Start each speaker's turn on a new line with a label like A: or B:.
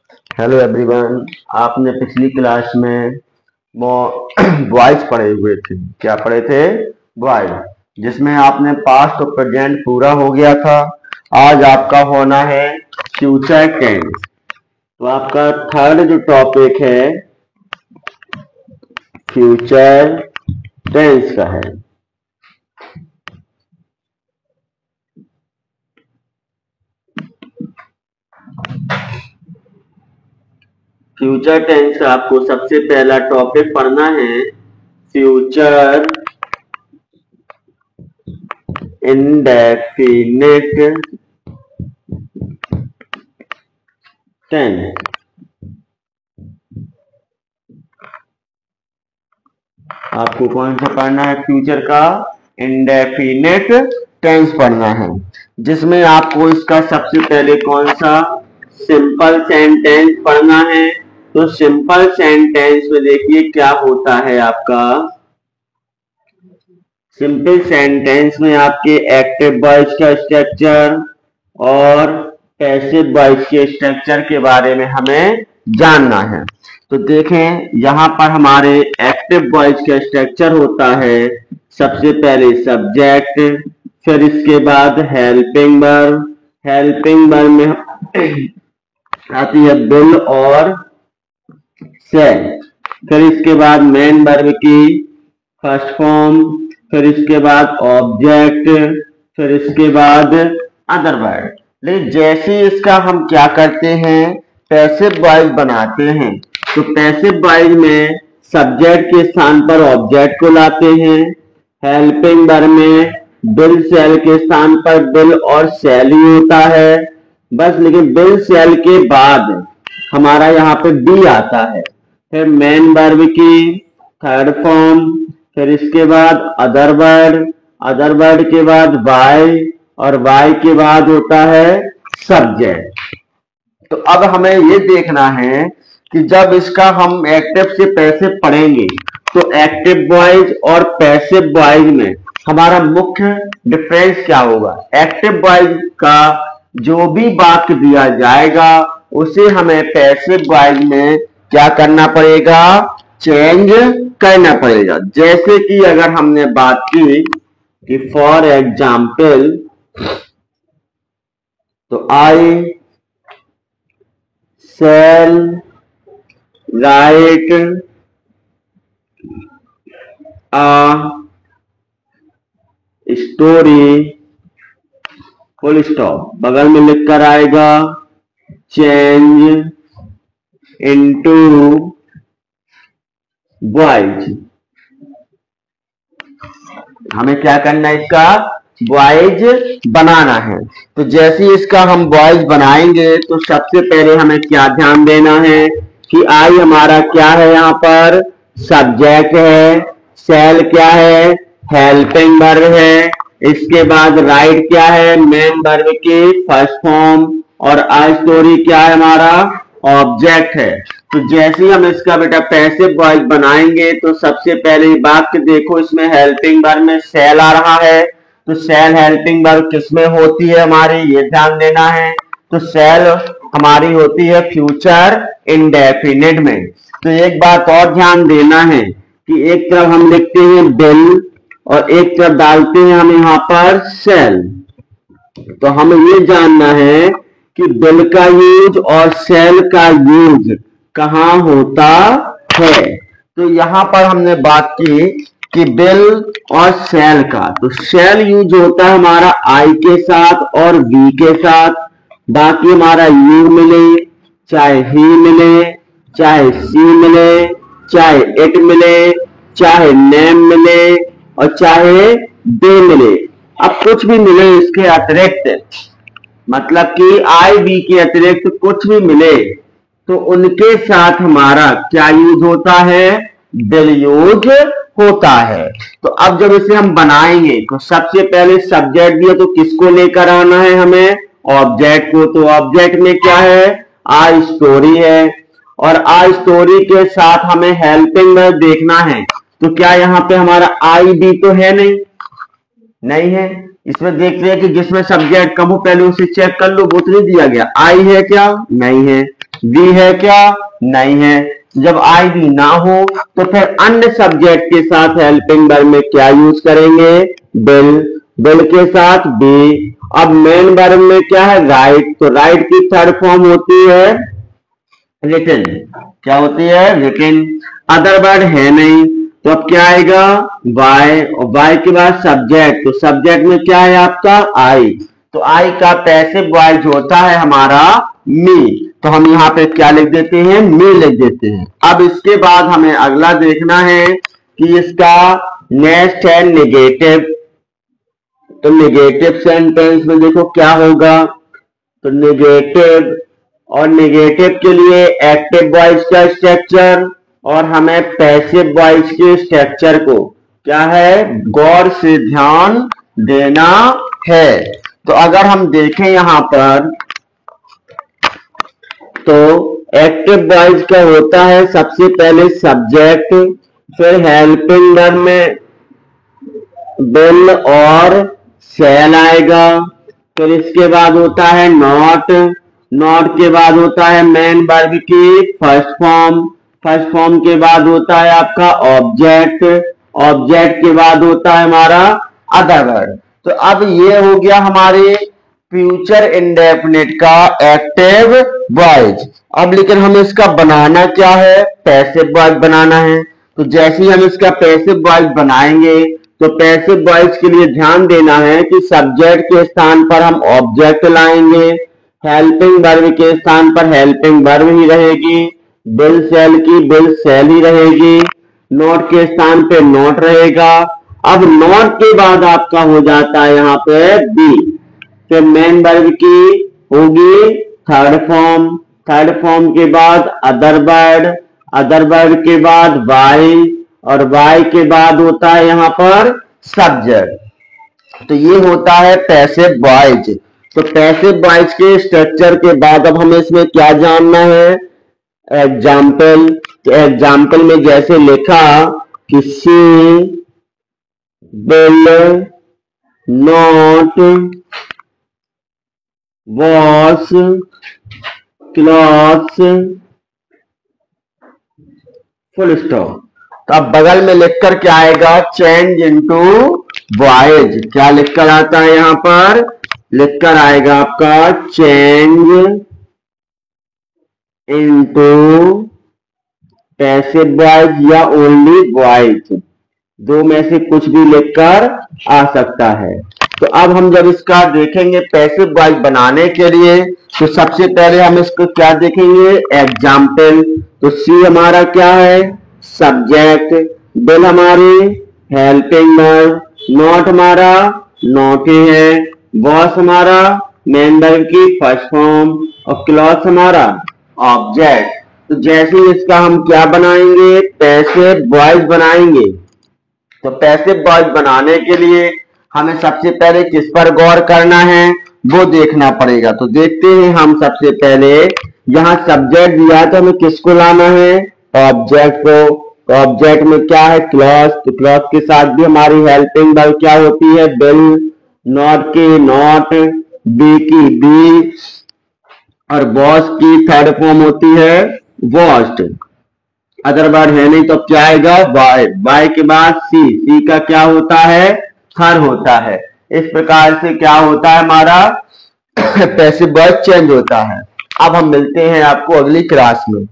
A: Hello everyone. आपने पिछली class में वॉइस पढ़े हुए थे। क्या पढ़े थे? वॉइस, जिसमें आपने पास्ट और प्रेजेंट पूरा हो गया था। आज आपका होना है फ्यूचर टेंस। तो आपका थर्ड जो टॉपिक है फ्यूचर टेंस का है। फ्यूचर टेंस का आपको सबसे पहला टॉपिक पढ़ना है फ्यूचर इंडेफिनिट टेंस। आपको कौन सा पढ़ना है? फ्यूचर का इंडेफिनिट टेंस पढ़ना है, जिसमें आपको इसका सबसे पहले कौन सा सिंपल सेंटेंस पढ़ना है। तो सिंपल सेंटेंस में देखिए क्या होता है आपका। सिंपल सेंटेंस में आपके एक्टिव वॉइस का स्ट्रक्चर और पैसिव वॉइस के स्ट्रक्चर के बारे में हमें जानना है। तो देखें, यहाँ पर हमारे एक्टिव वॉइस का स्ट्रक्चर होता है सबसे पहले सब्जेक्ट, फिर इसके बाद हेल्पिंग वर्ब। हेल्पिंग वर्ब में आती है विल और शैल। फिर इसके बाद मेन वर्ब की फर्स्ट फॉर्म, फिर इसके बाद ऑब्जेक्ट, फिर इसके बाद अदर वर्ड। लेकिन जैसे इसका हम क्या करते हैं, पैसिव वॉइस बनाते हैं। तो पैसिव वॉइस में सब्जेक्ट के स्थान पर ऑब्जेक्ट को लाते हैं। हेल्पिंग वर्ब में विल शैल के स्थान पर विल और शैल ही होता है बस। लेकिन विल शैल के बाद हमारा यहाँ पे बी आता है। फिर मेन वर्ब की थर्ड फॉर्म, फिर इसके बाद अदर वर्ड, अदर वर्ड के बाद वाई, और वाई के बाद होता है सब्जेक्ट। तो अब हमें ये देखना है कि जब इसका हम एक्टिव से पैसिव पढ़ेंगे तो एक्टिव वॉइस और पैसिव वॉइस में हमारा मुख्य डिफरेंस क्या होगा। एक्टिव वॉइस का जो भी वाक्य दिया जाएगा उसे हमें पैसिव वॉइस में क्या करना पड़ेगा, चेंज करना पड़ेगा। जैसे कि अगर हमने बात की कि फॉर एग्जाम्पल, तो आई shall write a story, full stop, बगल में लिखकर आएगा चेंज इनटू वॉइस। हमें क्या करना है, इसका वॉइस बनाना है। तो जैसे इसका हम वॉइस बनाएंगे तो सबसे पहले हमें क्या ध्यान देना है कि आई हमारा क्या है, यहाँ पर सब्जेक्ट है, शैल क्या है, हेल्पिंग वर्ब है, इसके बाद राइट क्या है, मेन वर्ब की फर्स्ट फॉर्म, और आ स्टोरी क्या है, हमारा ऑब्जेक्ट है। तो जैसे ही हम इसका बेटा पैसिव वॉइस बनाएंगे तो सबसे पहले वाक्य देखो, इसमें हेल्पिंग वर्ब में शैल आ रहा है। तो शैल हेल्पिंग वर्ब किसमें होती है हमारी, ये ध्यान देना है। तो शैल हमारी होती है फ्यूचर इंडेफिनिट में। तो एक बात और ध्यान देना है कि एक तरफ हम लिखते हैं विल और एक तरफ डालते हैं हम यहाँ पर शैल। तो हमें ये जानना है कि विल का यूज और शैल का यूज कहां होता है। तो यहां पर हमने बात की कि विल और शैल का। तो शैल यूज होता है हमारा आई के साथ और वी के साथ। बाकी हमारा यू मिले, चाहे ही मिले, चाहे सी मिले, चाहे इट मिले, चाहे नेम मिले, और चाहे दे मिले। अब कुछ भी मिले इसके अतिरिक्त, मतलब कि आई बी के अतिरिक्त कुछ भी मिले तो उनके साथ हमारा क्या यूज होता है, विल यूज होता है। तो अब जब इसे हम बनाएंगे तो सबसे पहले सब्जेक्ट दिया तो किसको लेकर आना है हमें, ऑब्जेक्ट को। तो ऑब्जेक्ट में क्या है, आ स्टोरी है, और आ स्टोरी के साथ हमें हेल्पिंग वर्ब देखना है। तो क्या यहाँ पे हमारा आई बी तो है नहीं, नहीं है। इसमें देखते हैं कि जिसमें सब्जेक्ट कम हो पहले उसे चेक कर लो, वो तो नहीं दिया गया। आई है क्या, नहीं है। वी है क्या? नहीं है। जब आई वी ना हो तो फिर अन्य सब्जेक्ट के साथ हेल्पिंग वर्ब में क्या यूज करेंगे? विल। विल के साथ बी। अब मेन वर्ब में क्या है? राइट। तो राइट की थर्ड फॉर्म होती है रिटन। क्या होती है? रिटन। अदर वर्ड है नहीं तो अब क्या आएगा? वाई। और वाई के बाद सब्जेक्ट, तो सब्जेक्ट में क्या है आपका? आई। तो आई का पैसिव वॉइस होता है हमारा मी। तो हम यहाँ पे क्या लिख देते हैं? मी लिख देते हैं। अब इसके बाद हमें अगला देखना है कि इसका नेक्स्ट है नेगेटिव। तो नेगेटिव सेंटेंस में देखो क्या होगा। तो नेगेटिव, और नेगेटिव के लिए एक्टिव वॉइस का स्ट्रक्चर और हमें पैसिव वॉइस के स्ट्रक्चर को क्या है? गौर से ध्यान देना है। तो अगर हम देखें यहां पर तो एक्टिव वॉइस क्या होता है? सबसे पहले सब्जेक्ट, फिर हेल्पिंग वर्ब में विल और शैल आएगा, फिर इसके बाद होता है नॉट। नॉट के बाद होता है मेन वर्ब की फर्स्ट फॉर्म। फर्स्ट फॉर्म के बाद होता है आपका ऑब्जेक्ट। ऑब्जेक्ट के बाद होता है हमारा अदर वर्ब। तो अब ये हो गया हमारे फ्यूचर इंडेफिनिट का एक्टिव वॉइस। अब लेकिन हमें इसका बनाना क्या है? पैसिव वॉइस बनाना है। तो जैसे ही हम इसका पैसिव वॉइस बनाएंगे तो पैसिव वॉइस के लिए ध्यान देना है कि सब्जेक्ट के स्थान पर हम ऑब्जेक्ट लाएंगे, हेल्पिंग वर्ब के स्थान पर हेल्पिंग वर्ब ही रहेगी, विल शैल की विल शैल ही रहेगी, नॉट के स्थान पे नॉट रहेगा। अब नॉट के बाद आपका हो जाता है यहाँ पे बी। फिर मेन वर्ब की होगी थर्ड फॉर्म। थर्ड फॉर्म के बाद अदर वर्ड। अदर वर्ड के बाद वाई, और वाई के बाद होता है यहाँ पर सब्जेक्ट। तो ये होता है पैसिव वॉइस। तो पैसिव वॉइस के स्ट्रक्चर के बाद अब हमें इसमें क्या जानना है? एग्जाम्पल। तो एग्जाम्पल में जैसे लिखा कि she will not wash clothes, full stop. तो अब बगल में लिखकर क्या आएगा? Change into voice. क्या लिखकर आता है यहां पर? लिखकर आएगा आपका चेंज इनटू पैसिव वॉइस या ओनली वॉइस, दो में से कुछ भी लिखकर आ सकता है। तो अब हम जब इसका देखेंगे पैसिव वॉइस बनाने के लिए तो सबसे पहले हम इसको क्या देखेंगे? एग्जाम्पल। तो सी हमारा क्या है? सब्जेक्ट। विल हमारी हेल्पिंग वर्ब। नॉट हमारा नॉट ही है। वॉश हमारा मेन वर्ब की फर्स्ट फॉर्म, और क्लॉथ हमारा ऑब्जेक्ट। तो जैसे ही इसका हम क्या बनाएंगे? पैसिव वॉइस बनाएंगे। तो पैसिव वॉइस बनाने के लिए हमें सबसे पहले किस पर गौर करना है वो देखना पड़ेगा। तो देखते हैं हम सबसे पहले यहाँ सब्जेक्ट दिया है तो हमें किसको लाना है? ऑब्जेक्ट को। तो ऑब्जेक्ट में क्या है? क्लॉथ। तो क्लॉथ के साथ भी हमारी हेल्पिंग वर्ब क्या होती है? विल। नॉट की नॉट, बी की बी, और वॉश की थर्ड फॉर्म होती है वॉश्ड। अदर वर्ड है नहीं तो क्या आएगा? वाई। वाई के बाद सी। सी का क्या होता है? हर होता है। इस प्रकार से क्या होता है हमारा पैसिव वॉइस चेंज होता है। अब हम मिलते हैं आपको अगली क्लास में।